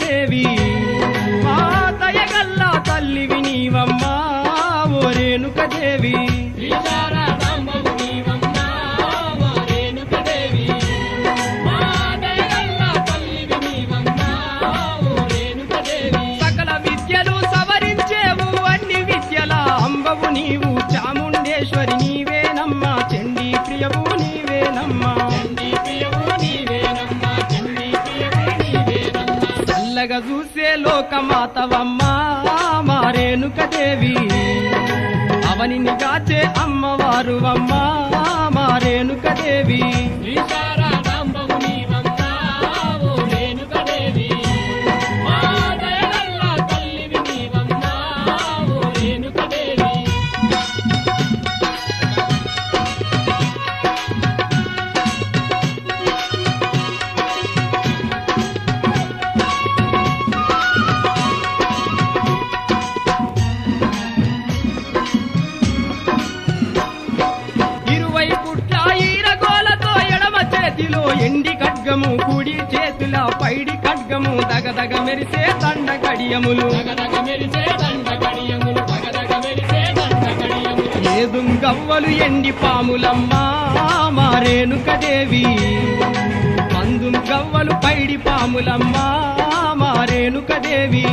దేవి మా దయగల్లా తల్లివి నీవమ్మా ఓ రేణుక దేవి సకల విద్యలు సవరించేవు అన్ని విద్యల అంబవు నీవు చాముండేశ్వరి నీవేనమ్మా చండీ ప్రియవు నీవేనమ్మా చల్లగా చూసే లోకమాతవమ్మా మా రేణుక దేవి అవనిని గాచే అమ్మవారు అమ్మా మా రేణుక దేవి ఎండి ఖడ్గము కుడి చేతుల పైడి ఖడ్గము దగదగ మెరిసే దండ కడియములు ఏదుంగవ్వలు ఎండి పాములమ్మా మా రేణుక దేవి అందుంగవ్వలు పైడి పాములమ్మా మా రేణుక దేవి